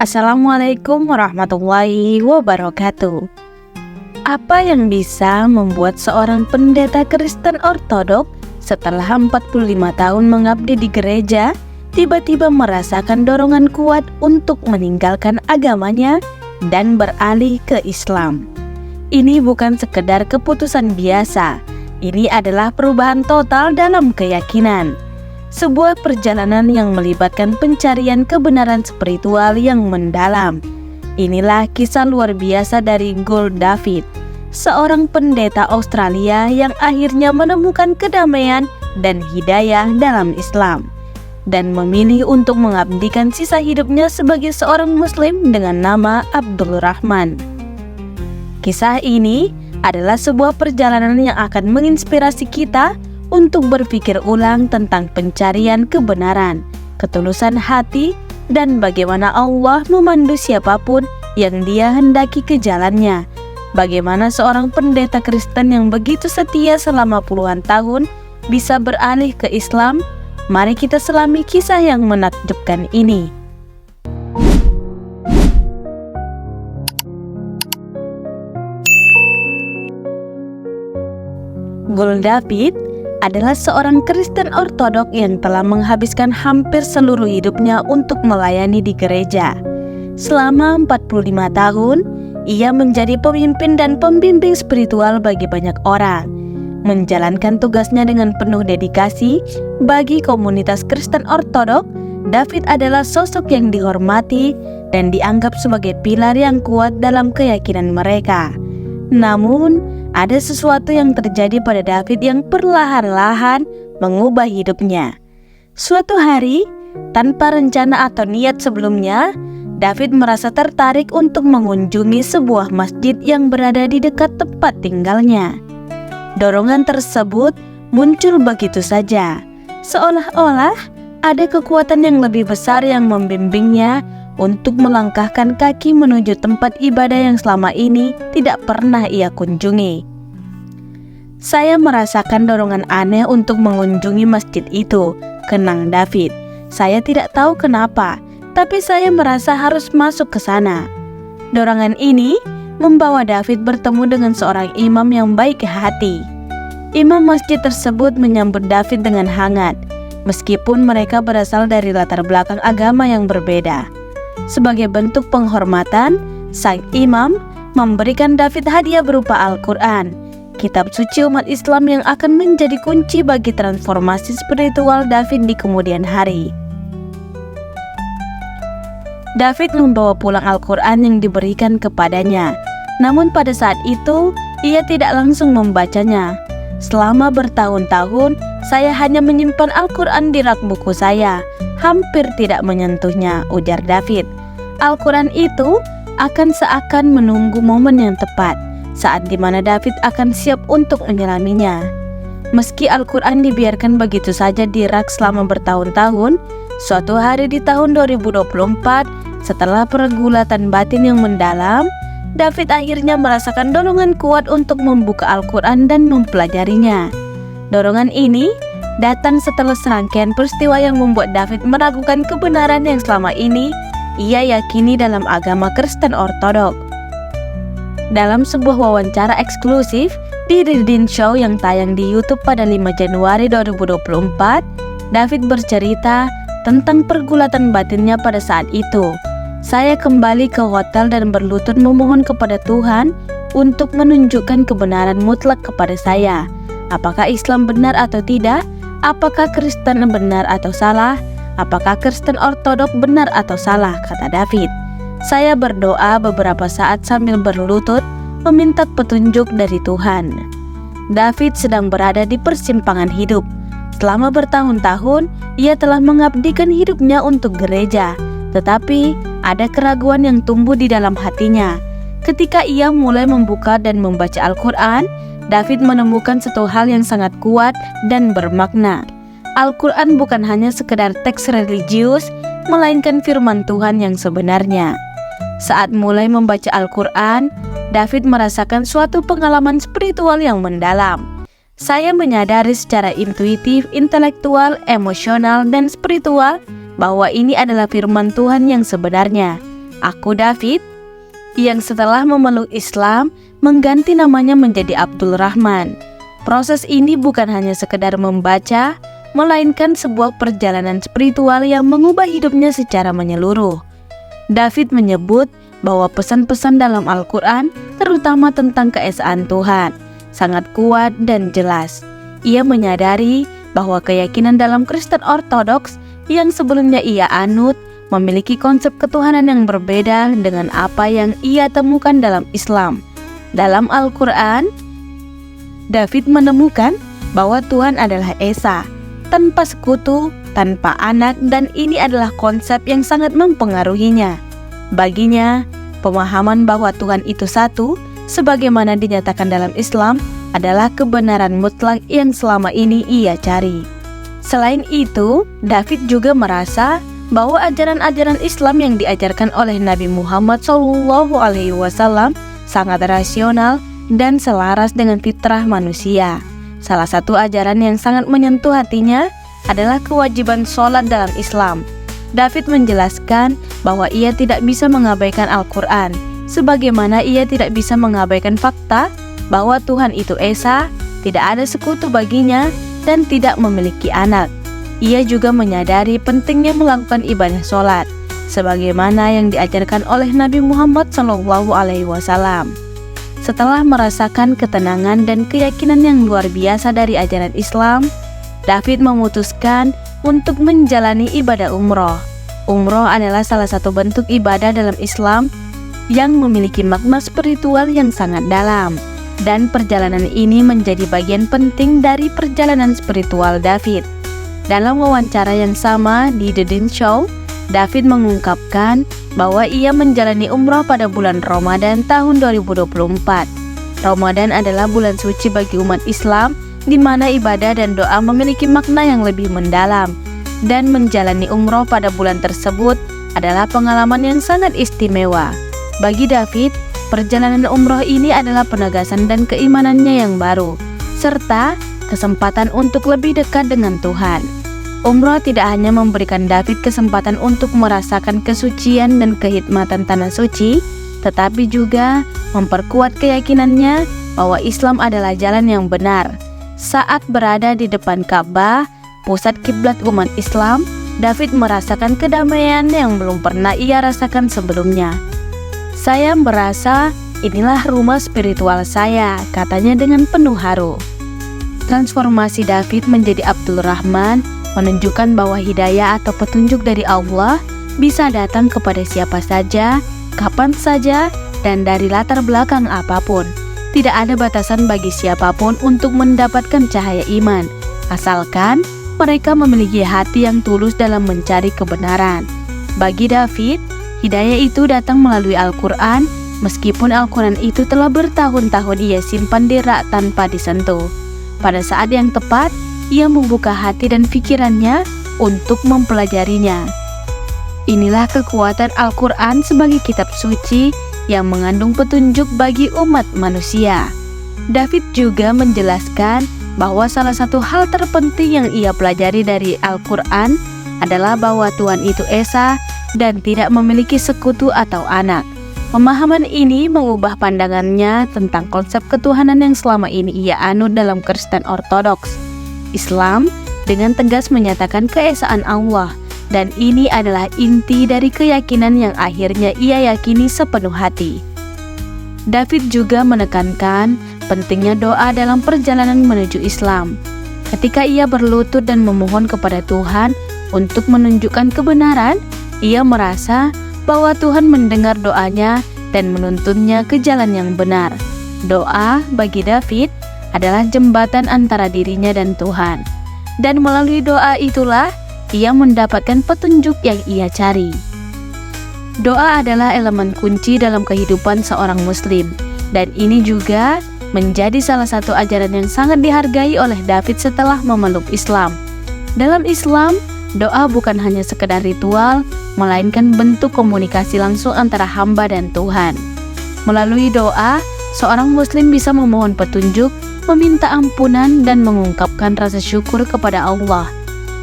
Assalamualaikum warahmatullahi wabarakatuh. Apa yang bisa membuat seorang pendeta Kristen Ortodok setelah 45 tahun mengabdi di gereja, tiba-tiba merasakan dorongan kuat untuk meninggalkan agamanya dan beralih ke Islam? Ini bukan sekedar keputusan biasa, ini adalah perubahan total dalam keyakinan. Sebuah perjalanan yang melibatkan pencarian kebenaran spiritual yang mendalam. Inilah kisah luar biasa dari Gul David, seorang pendeta Australia yang akhirnya menemukan kedamaian dan hidayah dalam Islam, dan memilih untuk mengabdikan sisa hidupnya sebagai seorang Muslim dengan nama Abdul Rahman. Kisah ini adalah sebuah perjalanan yang akan menginspirasi kita untuk berpikir ulang tentang pencarian kebenaran, ketulusan hati, dan bagaimana Allah memandu siapapun yang Dia hendaki ke jalannya. Bagaimana seorang pendeta Kristen yang begitu setia selama puluhan tahun bisa beralih ke Islam? Mari kita selami kisah yang menakjubkan ini. Gul David adalah seorang Kristen Ortodok yang telah menghabiskan hampir seluruh hidupnya untuk melayani di gereja. Selama 45 tahun, ia menjadi pemimpin dan pembimbing spiritual bagi banyak orang, menjalankan tugasnya dengan penuh dedikasi bagi komunitas Kristen Ortodok. David adalah sosok yang dihormati dan dianggap sebagai pilar yang kuat dalam keyakinan mereka. Namun, ada sesuatu yang terjadi pada David yang perlahan-lahan mengubah hidupnya. Suatu hari, tanpa rencana atau niat sebelumnya, David merasa tertarik untuk mengunjungi sebuah masjid yang berada di dekat tempat tinggalnya. Dorongan tersebut muncul begitu saja, seolah-olah ada kekuatan yang lebih besar yang membimbingnya untuk melangkahkan kaki menuju tempat ibadah yang selama ini tidak pernah ia kunjungi. Saya merasakan dorongan aneh untuk mengunjungi masjid itu, kenang David. Saya tidak tahu kenapa, tapi saya merasa harus masuk ke sana. Dorongan ini membawa David bertemu dengan seorang imam yang baik hati. Imam masjid tersebut menyambut David dengan hangat, meskipun mereka berasal dari latar belakang agama yang berbeda. Sebagai bentuk penghormatan, sang imam memberikan David hadiah berupa Al-Quran, kitab suci umat Islam yang akan menjadi kunci bagi transformasi spiritual David di kemudian hari. David membawa pulang Al-Quran yang diberikan kepadanya, namun pada saat itu ia tidak langsung membacanya. Selama bertahun-tahun, saya hanya menyimpan Al-Quran di rak buku saya, hampir tidak menyentuhnya, ujar David. Al-Quran itu akan seakan menunggu momen yang tepat, saat dimana David akan siap untuk menyelaminya. Meski Al-Quran dibiarkan begitu saja di rak selama bertahun-tahun, suatu hari di tahun 2024, setelah pergulatan batin yang mendalam, David akhirnya merasakan dorongan kuat untuk membuka Al-Quran dan mempelajarinya. Dorongan ini datang setelah serangkaian peristiwa yang membuat David meragukan kebenaran yang selama ini ia yakini dalam agama Kristen Ortodok. Dalam sebuah wawancara eksklusif di The Dean Show yang tayang di YouTube pada 5 Januari 2024, David bercerita tentang pergulatan batinnya pada saat itu. Saya kembali ke hotel dan berlutut memohon kepada Tuhan untuk menunjukkan kebenaran mutlak kepada saya. Apakah Islam benar atau tidak? Apakah Kristen benar atau salah? Apakah Kristen Ortodok benar atau salah? Kata David. Saya berdoa beberapa saat sambil berlutut meminta petunjuk dari Tuhan. David sedang berada di persimpangan hidup. Selama bertahun-tahun, ia telah mengabdikan hidupnya untuk gereja. Tetapi ada keraguan yang tumbuh di dalam hatinya. Ketika ia mulai membuka dan membaca Al-Quran, David menemukan satu hal yang sangat kuat dan bermakna. Al-Quran bukan hanya sekedar teks religius, melainkan firman Tuhan yang sebenarnya. Saat mulai membaca Al-Quran, David merasakan suatu pengalaman spiritual yang mendalam. Saya menyadari secara intuitif, intelektual, emosional, dan spiritual bahwa ini adalah firman Tuhan yang sebenarnya. "Aku David," yang setelah memeluk Islam mengganti namanya menjadi Abdul Rahman. Proses ini bukan hanya sekedar membaca, melainkan sebuah perjalanan spiritual yang mengubah hidupnya secara menyeluruh. David menyebut bahwa pesan-pesan dalam Al-Quran, terutama tentang keesaan Tuhan, sangat kuat dan jelas. Ia menyadari bahwa keyakinan dalam Kristen Ortodoks yang sebelumnya ia anut memiliki konsep ketuhanan yang berbeda dengan apa yang ia temukan dalam Islam. Dalam Al-Quran, David menemukan bahwa Tuhan adalah Esa, tanpa sekutu, tanpa anak, dan ini adalah konsep yang sangat mempengaruhinya. Baginya, pemahaman bahwa Tuhan itu satu, sebagaimana dinyatakan dalam Islam, adalah kebenaran mutlak yang selama ini ia cari. Selain itu, David juga merasa bahwa ajaran-ajaran Islam yang diajarkan oleh Nabi Muhammad SAW sangat rasional dan selaras dengan fitrah manusia. Salah satu ajaran yang sangat menyentuh hatinya adalah kewajiban sholat dalam Islam. David menjelaskan bahwa ia tidak bisa mengabaikan Al-Quran, sebagaimana ia tidak bisa mengabaikan fakta bahwa Tuhan itu Esa, tidak ada sekutu baginya, dan tidak memiliki anak. Ia juga menyadari pentingnya melakukan ibadah sholat, sebagaimana yang diajarkan oleh Nabi Muhammad SAW. Setelah merasakan ketenangan dan keyakinan yang luar biasa dari ajaran Islam, David memutuskan untuk menjalani ibadah umroh. Umroh adalah salah satu bentuk ibadah dalam Islam yang memiliki makna spiritual yang sangat dalam, dan perjalanan ini menjadi bagian penting dari perjalanan spiritual David. Dalam wawancara yang sama di The Dean Show, David mengungkapkan bahwa ia menjalani umroh pada bulan Ramadan tahun 2024. Ramadan adalah bulan suci bagi umat Islam, di mana ibadah dan doa memiliki makna yang lebih mendalam, dan menjalani umroh pada bulan tersebut adalah pengalaman yang sangat istimewa. Bagi David, perjalanan umroh ini adalah penegasan dan keimanannya yang baru, serta kesempatan untuk lebih dekat dengan Tuhan. Umroh tidak hanya memberikan David kesempatan untuk merasakan kesucian dan kehikmatan tanah suci, tetapi juga memperkuat keyakinannya bahwa Islam adalah jalan yang benar. Saat berada di depan Ka'bah, pusat kiblat umat Islam, David merasakan kedamaian yang belum pernah ia rasakan sebelumnya. "Saya merasa inilah rumah spiritual saya," katanya dengan penuh haru. Transformasi David menjadi Abdul Rahman menunjukkan bahwa hidayah atau petunjuk dari Allah bisa datang kepada siapa saja, kapan saja, dan dari latar belakang apapun. Tidak ada batasan bagi siapapun untuk mendapatkan cahaya iman, asalkan mereka memiliki hati yang tulus dalam mencari kebenaran. Bagi David, hidayah itu datang melalui Al-Quran, meskipun Al-Quran itu telah bertahun-tahun ia simpan di rak tanpa disentuh. Pada saat yang tepat, ia membuka hati dan pikirannya untuk mempelajarinya. Inilah kekuatan Al-Quran sebagai kitab suci yang mengandung petunjuk bagi umat manusia. David juga menjelaskan bahwa salah satu hal terpenting yang ia pelajari dari Al-Quran adalah bahwa Tuhan itu Esa dan tidak memiliki sekutu atau anak. Pemahaman ini mengubah pandangannya tentang konsep ketuhanan yang selama ini ia anut dalam Kristen Ortodoks. Islam dengan tegas menyatakan keesaan Allah, dan ini adalah inti dari keyakinan yang akhirnya ia yakini sepenuh hati. David juga menekankan pentingnya doa dalam perjalanan menuju Islam. Ketika ia berlutut dan memohon kepada Tuhan untuk menunjukkan kebenaran, ia merasa bahwa Tuhan mendengar doanya dan menuntunnya ke jalan yang benar. Doa bagi David adalah jembatan antara dirinya dan Tuhan, dan melalui doa itulah ia mendapatkan petunjuk yang ia cari. Doa adalah elemen kunci dalam kehidupan seorang muslim, dan ini juga menjadi salah satu ajaran yang sangat dihargai oleh David setelah memeluk Islam. Dalam Islam, doa bukan hanya sekedar ritual, melainkan bentuk komunikasi langsung antara hamba dan Tuhan. Melalui doa, seorang muslim bisa memohon petunjuk, meminta ampunan, dan mengungkapkan rasa syukur kepada Allah.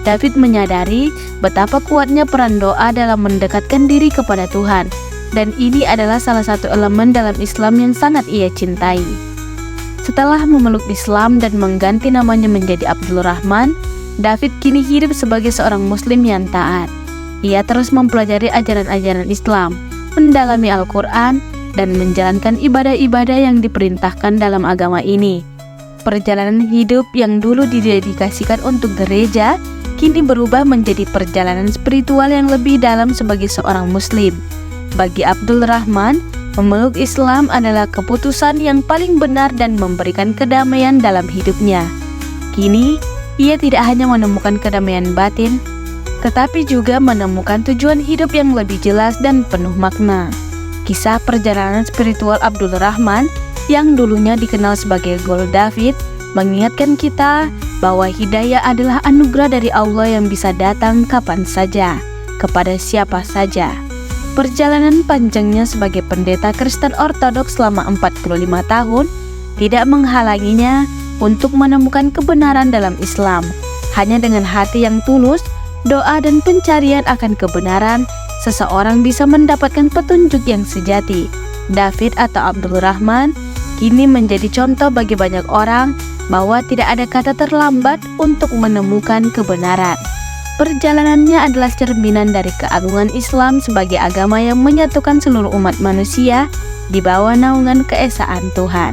David menyadari betapa kuatnya peran doa dalam mendekatkan diri kepada Tuhan, dan ini adalah salah satu elemen dalam Islam yang sangat ia cintai. Setelah memeluk Islam dan mengganti namanya menjadi Abdul Rahman, David kini hidup sebagai seorang muslim yang taat. Ia terus mempelajari ajaran-ajaran Islam, mendalami Al-Quran, dan menjalankan ibadah-ibadah yang diperintahkan dalam agama ini. Perjalanan hidup yang dulu didedikasikan untuk gereja, kini berubah menjadi perjalanan spiritual yang lebih dalam sebagai seorang muslim. Bagi Abdul Rahman, memeluk Islam adalah keputusan yang paling benar dan memberikan kedamaian dalam hidupnya. Kini, ia tidak hanya menemukan kedamaian batin, tetapi juga menemukan tujuan hidup yang lebih jelas dan penuh makna. Kisah perjalanan spiritual Abdul Rahman yang dulunya dikenal sebagai Gol David mengingatkan kita bahwa hidayah adalah anugerah dari Allah yang bisa datang kapan saja, kepada siapa saja. Perjalanan panjangnya sebagai pendeta Kristen Ortodoks selama 45 tahun tidak menghalanginya untuk menemukan kebenaran dalam Islam. Hanya dengan hati yang tulus, doa dan pencarian akan kebenaran, seseorang bisa mendapatkan petunjuk yang sejati. David atau Abdul Rahman kini menjadi contoh bagi banyak orang bahwa tidak ada kata terlambat untuk menemukan kebenaran. Perjalanannya adalah cerminan dari keagungan Islam sebagai agama yang menyatukan seluruh umat manusia di bawah naungan keesaan Tuhan.